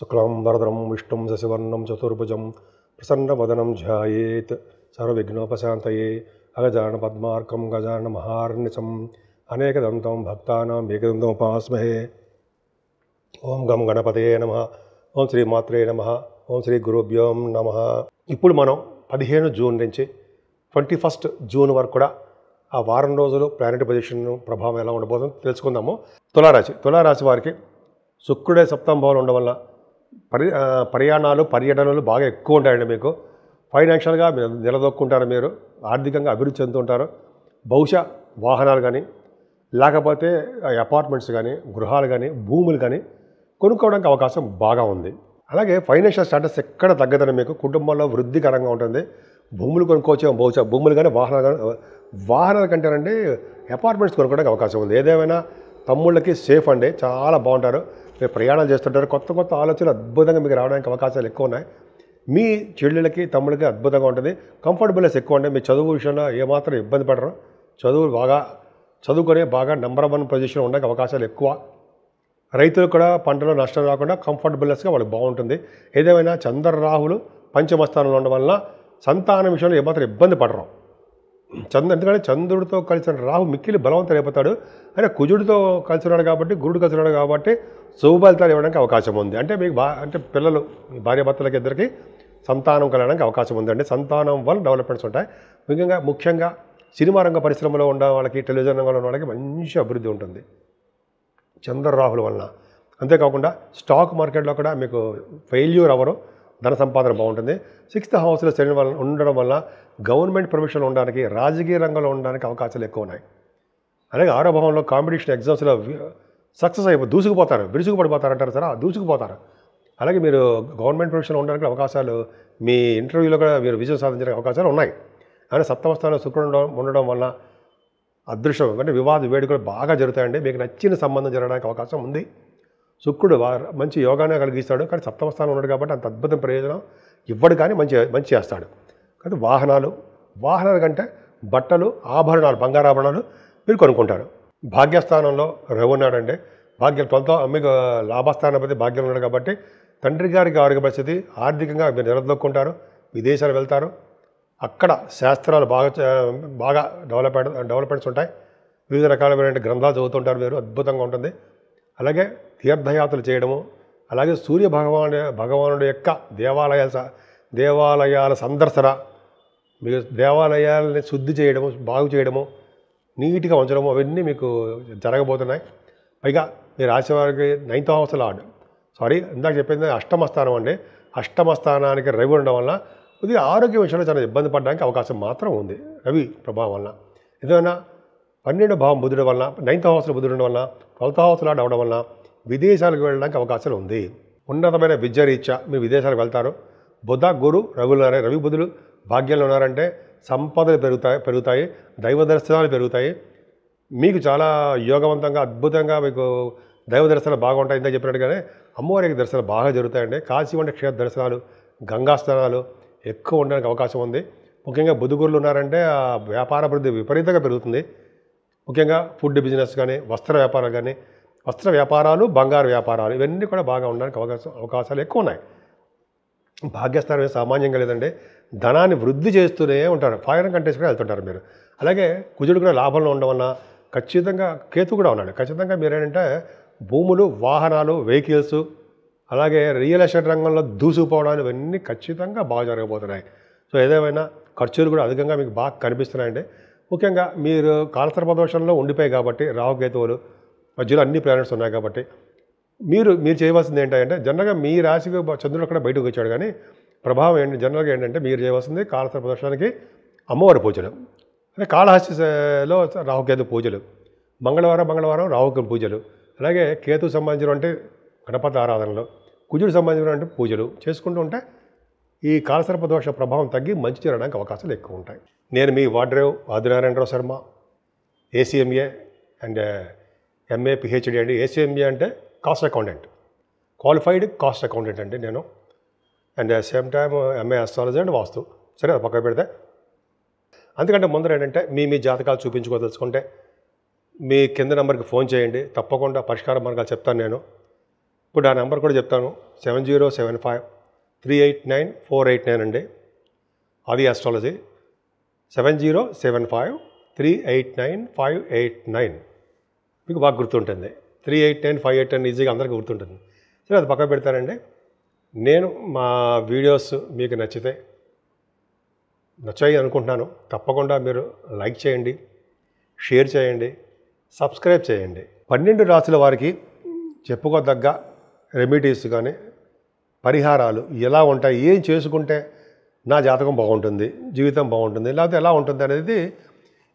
శుక్లాం వరదరం విష్ణుం శశివర్ణం చతుర్భుజం ప్రసన్నవదనం ధ్యాయేత్ సర్వవిఘ్నోపశాంతయే అగజానన పద్మార్కం గజానన మహార్నిశం అనేకదంతం భక్తానాం ఏకదంతం ఉపాస్మహే. ఓం గం గణపతయే నమః. ఓం శ్రీ మాత్రే నమః. ఓం శ్రీ గురుభ్యో నమః. ఇప్పుడు మనం 15 జూన్ నుంచి 21 జూన్ వరకు కూడా ఆ వారం రోజులు ప్లానెట్ పొజిషన్ ప్రభావం ఎలా ఉండబోతుందో తెలుసుకుందాము. తులారాశి వారికి శుక్రుడే సప్తమ భావంలో ఉండడం వల్ల పర్యటనలు బాగా ఎక్కువ ఉంటాయండి. మీకు ఫైనాన్షియల్గా మీరు నిలదొక్కుంటారు, మీరు ఆర్థికంగా అభివృద్ధి చెందుతుంటారు. బహుశా వాహనాలు కానీ లేకపోతే అపార్ట్మెంట్స్ కానీ గృహాలు కానీ భూములు కానీ కొనుక్కోవడానికి అవకాశం బాగా ఉంది. అలాగే ఫైనాన్షియల్ స్టేటస్ ఎక్కడ తగ్గదని మీకు కుటుంబంలో వృద్ధికరంగా ఉంటుంది. భూములు కొనుక్కోవచ్చు, బహుశా భూములు కానీ వాహనాల కంటేనండి అపార్ట్మెంట్స్ కొనుక్కోవడానికి అవకాశం ఉంది. ఏదేమైనా తమ్ముళ్ళకి సేఫ్ అండి, చాలా బాగుంటారు. మీరు ప్రయాణాలు చేస్తుంటారు, కొత్త కొత్త ఆలోచనలు అద్భుతంగా మీకు రావడానికి అవకాశాలు ఎక్కువ ఉన్నాయి. మీ చెల్లెళ్ళకి తమ్ముళ్ళకి అద్భుతంగా ఉంటుంది. కంఫర్టబుల్నెస్ ఎక్కువ అంటే మీ చదువు విషయంలో ఏమాత్రం ఇబ్బంది పడరు. చదువుకొని బాగా నెంబర్ 1 పొజిషన్ ఉండడానికి అవకాశాలు ఎక్కువ. రైతులు కూడా పంటలో నష్టం రాకుండా కంఫర్టబుల్నెస్గా వాళ్ళకి బాగుంటుంది. ఏదేమైనా చంద్ర రాహులు పంచమస్థానంలో ఉండడం వల్ల సంతానం విషయంలో ఏమాత్రం ఇబ్బంది పడరు. ఎందుకంటే చంద్రుడితో కలిసిన రాహు మిక్కిలి బలవంతం అయిపోతాడు. అంటే కుజుడితో కలిసి ఉన్నాడు కాబట్టి, గురుడు కలిసి ఉన్నాడు కాబట్టి శుభఫలితాలు ఇవ్వడానికి అవకాశం ఉంది. అంటే మీకు పిల్లలు, మీ భార్యాభర్తలకి ఇద్దరికి సంతానం కలగడానికి అవకాశం ఉందండి. సంతానం వల్ల డెవలప్మెంట్స్ ఉంటాయి. ముఖ్యంగా సినిమా రంగ పరిశ్రమలో ఉన్న వాళ్ళకి, టెలివిజన్ రంగంలో ఉన్న వాళ్ళకి మంచి అభివృద్ధి ఉంటుంది చంద్రరాహుల వలన. అంతేకాకుండా స్టాక్ మార్కెట్లో కూడా మీకు ఫెయిల్యూర్ అవ్వరు, ధన సంపాదన బాగుంటుంది. 6th హౌస్లో శని వల్ల ఉండడం వల్ల గవర్నమెంట్ ప్రొఫెషన్ ఉండడానికి, రాజకీయ రంగంలో ఉండడానికి అవకాశాలు ఎక్కువ ఉన్నాయి. అలాగే 6వ భావంలో కాంపిటీషన్ ఎగ్జామ్స్లో సక్సెస్ దూసుకుపోతారు, విరుసుకుపడిపోతారు అంటారు సార్, దూసుకుపోతారు. అలాగే మీరు గవర్నమెంట్ ప్రొఫెషన్లో ఉండడానికి అవకాశాలు, మీ ఇంటర్వ్యూలో కూడా మీరు విజయం సాధించడానికి అవకాశాలు ఉన్నాయి. కానీ 7వ స్థానంలో శుక్రుడు ఉండడం వల్ల అదృష్టం అంటే వివాద వేడుకలు బాగా జరుగుతాయండి. మీకు నచ్చిన సంబంధం జరగడానికి అవకాశం ఉంది. శుక్రుడు మంచి యోగానే కలిగిస్తాడు, కానీ 7వ స్థానం ఉన్నాడు కాబట్టి అంత అద్భుతం ప్రయోజనం ఇవ్వడు, కానీ మంచి చేస్తాడు. కానీ వాహనాల కంటే బట్టలు, ఆభరణాలు, బంగారాభరణాలు మీరు కొనుక్కుంటారు. భాగ్యస్థానంలో రవి ఉన్నాడండి. మీకు లాభస్థానాధిపతి భాగ్యం ఉన్నాడు కాబట్టి తండ్రి గారికి ఆరోగ్య పరిస్థితి, ఆర్థికంగా మీరు నిలదొక్కుంటారు, విదేశాలు వెళ్తారు. అక్కడ శాస్త్రాలు బాగా డెవలప్మెంట్స్ ఉంటాయి. వివిధ రకాలైన గ్రంథాలు చదువుతుంటారు మీరు, అద్భుతంగా ఉంటుంది. అలాగే తీర్థయాత్రలు చేయడము, అలాగే సూర్య భగవానుడి యొక్క దేవాలయాల సందర్శన, మీకు దేవాలయాలని శుద్ధి చేయడము, బాగు చేయడము, నీట్గా ఉంచడము, అవన్నీ మీకు జరగబోతున్నాయి. పైగా మీ రాశి వారికి 9th హౌస్ లార్డ్, ఇందాక చెప్పింది 8వ స్థానం అండి. 8వ స్థానానికి రవి ఉండడం వల్ల కొద్దిగా ఆరోగ్య విషయంలో చాలా ఇబ్బంది పడడానికి అవకాశం మాత్రం ఉంది రవి ప్రభావం వల్ల. ఏదైనా 12వ భావం బుధుడు వల్ల, 9th హౌస్లో బుధుడు ఉండడం వల్ల, 12th హౌస్ లార్డ్ అవడం వల్ల విదేశాలకు వెళ్ళడానికి అవకాశాలు ఉంది. ఉన్నతమైన విద్య రీత్యా మీరు విదేశాలకు వెళ్తారు. బుధ గురు రవి బుధులు భాగ్యంలో ఉన్నారంటే సంపదలు పెరుగుతాయి, దైవ దర్శనాలు పెరుగుతాయి. మీకు చాలా యోగవంతంగా, అద్భుతంగా మీకు దైవ దర్శనాలు బాగా ఉంటాయి. ఇంత చెప్పినట్టుగానే అమ్మవారికి దర్శనాలు బాగా జరుగుతాయండి. కాశీ వంటి క్షేత్ర దర్శనాలు, గంగా స్నానాలు ఎక్కువ ఉండడానికి అవకాశం ఉంది. ముఖ్యంగా బుధుగురులు ఉన్నారంటే ఆ వ్యాపార అభివృద్ధి విపరీతంగా పెరుగుతుంది. ముఖ్యంగా ఫుడ్ బిజినెస్ కానీ, వస్త్ర వ్యాపారాలు, బంగారు వ్యాపారాలు, ఇవన్నీ కూడా బాగా ఉండడానికి అవకాశాలు ఎక్కువ ఉన్నాయి. భాగ్యస్థానం సామాన్యంగా లేదండి, ధనాన్ని వృద్ధి చేస్తూనే ఉంటారు. ఫారెన్ కంట్రీస్ కూడా వెళ్తుంటారు మీరు. అలాగే కుజుడు కూడా లాభంలో ఉండడం వల్ల ఖచ్చితంగా, కేతు కూడా ఉన్నాడు, ఖచ్చితంగా మీరు ఏంటంటే భూములు, వాహనాలు, వెహికల్స్, అలాగే రియల్ ఎస్టేట్ రంగంలో దూసుకుపోవడాలు ఇవన్నీ ఖచ్చితంగా బాగా జరగబోతున్నాయి. సో ఏదేమైనా ఖర్చులు కూడా అధికంగా మీకు బాగా కనిపిస్తున్నాయండి. ముఖ్యంగా మీరు కాలసర్ప దోషంలో ఉండిపోయాయి కాబట్టి, రాహుకేతువులు మధ్యలో అన్ని ప్లానెట్స్ ఉన్నాయి కాబట్టి మీరు చేయవలసింది ఏంటంటే, జనరల్గా మీ రాశికి చంద్రుడు కూడా బయటకు వచ్చాడు, కానీ ప్రభావం జనరల్గా ఏంటంటే మీరు చేయవలసింది కాలసర్ప దోషానికి అమ్మవారి పూజలు, అంటే కాళహస్తిలో రాహుకేతు పూజలు, మంగళవారం రాహుకేతు పూజలు, అలాగే కేతు సంబంధించిన గణపతి ఆరాధనలు, కుజుడు సంబంధించిన పూజలు చేసుకుంటూ ఉంటే ఈ కాలసర్ప దోష ప్రభావం తగ్గి మంచి జరగడానికి అవకాశాలు ఎక్కువ ఉంటాయి. నేను మీ Vadrev Adinarayanarao Sharma, ACMA and MA PhD అండి. ACMA అంటే cost accountant, qualified cost accountant అండి నేను. And same time MA astrology and vastu. సరే, అది పక్కన పెడితే, అందుకంటే ముందర ఏంటంటే మీ జాతకాలు చూపించుకోదలుచుకుంటే మీ కింద నెంబర్కి ఫోన్ చేయండి, తప్పకుండా పరిష్కార మార్గాలు చెప్తాను నేను. ఇప్పుడు ఆ నెంబర్ కూడా చెప్తాను, 7075389489 అండి. అది ఆస్ట్రాలజీ. 7075389589 మీకు బాగా గుర్తుంటుంది. 389 589 ఈజీగా అందరికీ గుర్తుంటుంది. సరే, అది పక్కన పెడతానండి. నేను మా వీడియోస్ మీకు నచ్చాయి అనుకుంటున్నాను. తప్పకుండా మీరు లైక్ చేయండి, షేర్ చేయండి, సబ్స్క్రైబ్ చేయండి. 12 రాశుల వారికి చెప్పుకోదగ్గ రెమెడీస్ కానీ పరిహారాలు ఎలా ఉంటాయి, ఏం చేసుకుంటే నా జాతకం బాగుంటుంది, జీవితం బాగుంటుంది, లేకపోతే ఎలా ఉంటుంది అనేది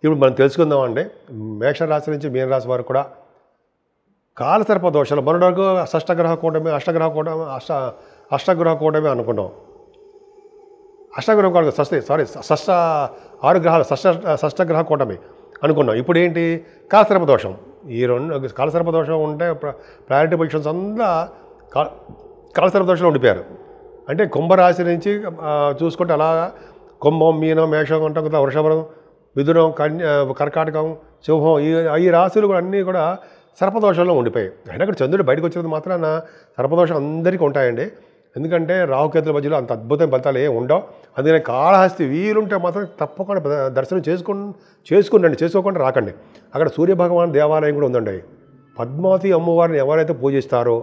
ఇప్పుడు మనం తెలుసుకుందామండి. మేషరాశి నుంచి మీనరాశి వరకు కూడా కాలసర్ప దోషాలు మొన్నటి వరకు అష్టగ్రహ కూటమి అనుకున్నాం. అష్టగ్రహ కూటమి షష్టగ్రహ కూటమి అనుకున్నాం. ఇప్పుడు ఏంటి, కాలసర్ప దోషం. ఈ రెండు కాలసర్ప దోషం ఉంటే ప్రయారిటీ పొజిషన్స్ అంతా కాలసర్ప దోషంలో ఉండిపోయారు. అంటే కుంభరాశి నుంచి చూసుకుంటే అలాగా కుంభం, మీనం, మేషం ఉంటాం కదా, వృషభం, మిథునం, కర్కాటకం, సింహం, ఈ రాశులు కూడా అన్నీ కూడా సర్పదోషంలో ఉండిపోయాయి. అయినా అక్కడ చంద్రుడు బయటకు వచ్చినందుకు మాత్రాన సర్పదోషం అందరికీ ఉంటాయండి. ఎందుకంటే రాహుకేతుల మధ్యలో అంత అద్భుతమైన ఫలితాలు ఏమి ఉండవు. అందుకని కాళహస్తి వీలుంటే మాత్రం తప్పకుండా దర్శనం చేసుకునండి, చేసుకోకుండా రాకండి. అక్కడ సూర్యభగవాన్ దేవాలయం కూడా ఉందండి. పద్మావతి అమ్మవారిని ఎవరైతే పూజిస్తారో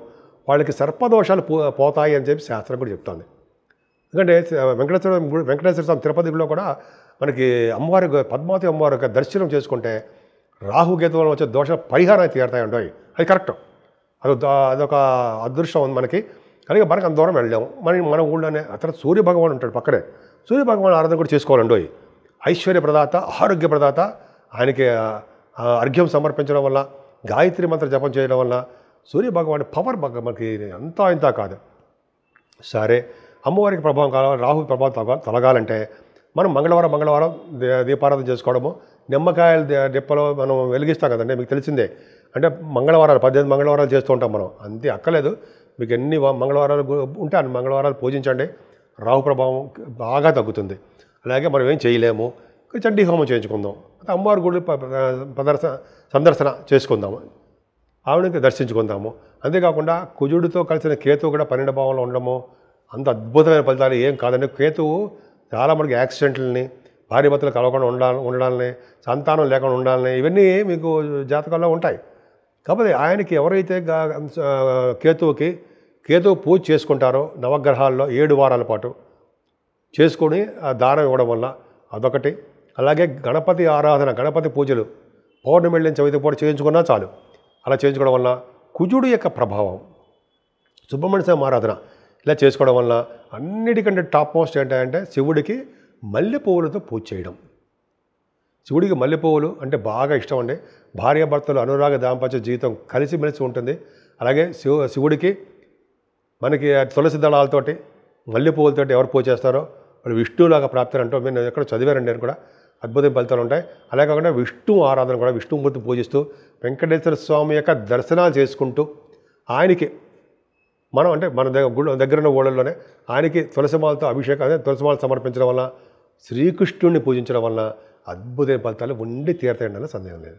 వాళ్ళకి సర్పదోషాలు పోతాయి అని చెప్పి శాస్త్రం కూడా చెప్తుంది. ఎందుకంటే వెంకటేశ్వర స్వామి తిరుపతిలో కూడా మనకి పద్మావతి అమ్మవారి యొక్క దర్శనం చేసుకుంటే రాహుకేతువుల వచ్చే దోష పరిహారాలు తీరుతాయి ఉంటాయి. అది కరెక్ట్. అదొక అదృష్టం ఉంది మనకి. కానీ మనకు అంత దూరం వెళ్ళాము. మన ఊళ్ళోనే అతను సూర్యభగవాన్ ఉంటాడు పక్కనే. సూర్యభగవాన్ ఆరాధన కూడా చేసుకోవాలండి. ఐశ్వర్యప్రదాత, ఆరోగ్యప్రదాత. ఆయనకి అర్ఘ్యం సమర్పించడం వల్ల, గాయత్రి మంత్ర జపం చేయడం వల్ల సూర్యభగవాన్ పవర్ మనకి అంతా ఇంత కాదు. సరే, అమ్మవారికి ప్రభావం కావాలి, రాహు ప్రభావం తొలగాలంటే మనం మంగళవారం దీపారాధన చేసుకోవడము, నిమ్మకాయల డిప్పలో మనం వెలిగిస్తాం కదండి, మీకు తెలిసిందే. అంటే 18 మంగళవారాలు చేస్తూ ఉంటాం మనం. అంతే అక్కలేదు. మీకు ఎన్ని మంగళవారాలు ఉంటే అన్ని మంగళవారాలు పూజించండి. రాహు ప్రభావం బాగా తగ్గుతుంది. అలాగే మనం ఏం చేయలేము, చండీ హోమం చేయించుకుందాం, అమ్మవారి గుడి సందర్శన చేసుకుందాము, ఆవిడకి దర్శించుకుందాము. అంతేకాకుండా కుజుడితో కలిసిన కేతువు కూడా 12 భావంలో ఉండడము అంత అద్భుతమైన ఫలితాలు ఏం కాదండి. కేతువు చాలా మనకి యాక్సిడెంట్లని, భార్య భర్తలు కలవకుండా ఉండాలని, సంతానం లేకుండా ఉండాలని, ఇవన్నీ మీకు జాతకాల్లో ఉంటాయి. కాకపోతే ఆయనకి ఎవరైతే కేతువు పూజ చేసుకుంటారో నవగ్రహాల్లో 7 వారాల పాటు చేసుకొని ఆ దానం ఇవ్వడం వల్ల అదొకటి. అలాగే గణపతి ఆరాధన, గణపతి పూజలు పౌర్ణమి వెళ్ళిన చవితి పూట చేయించుకున్నా చాలు. అలా చేయించుకోవడం వల్ల కుజుడు యొక్క ప్రభావం, సుబ్రహ్మణ్య స్వామి ఆరాధన ఇలా చేసుకోవడం వల్ల అన్నిటికంటే టాప్ మోస్ట్ ఏంటంటే శివుడికి మల్లెపువ్వులతో పూజ చేయడం. శివుడికి మల్లెపువ్వులు అంటే బాగా ఇష్టం అండి. భార్యాభర్తలు అనురాగ దాంపత్య జీవితం కలిసిమెలిసి ఉంటుంది. అలాగే శివుడికి మనకి తులసి దళాలతోటి మల్లెపువ్వులతోటి ఎవరు పూజ చేస్తారో వాళ్ళు విష్ణువులాగా ప్రాప్తి అంటూ నేను ఎక్కడ చదివారండి. నేను కూడా అద్భుతమైన ఫలితాలు ఉంటాయి. అలాగే కాకుండా విష్ణు ఆరాధన కూడా విష్ణుమూర్తి పూజిస్తూ వెంకటేశ్వర స్వామి యొక్క దర్శనాలు చేసుకుంటూ ఆయనకి మనం అంటే మన దగ్గరున్న ఊళ్ళల్లోనే ఆయనకి తులసిమాలతో అభిషేకం, అదే తులసిమాల సమర్పించడం వల్ల, శ్రీకృష్ణుడిని పూజించడం వల్ల అద్భుతమైన ఫలితాలు ఉండి తీరతాయండి, సందేహం లేదు.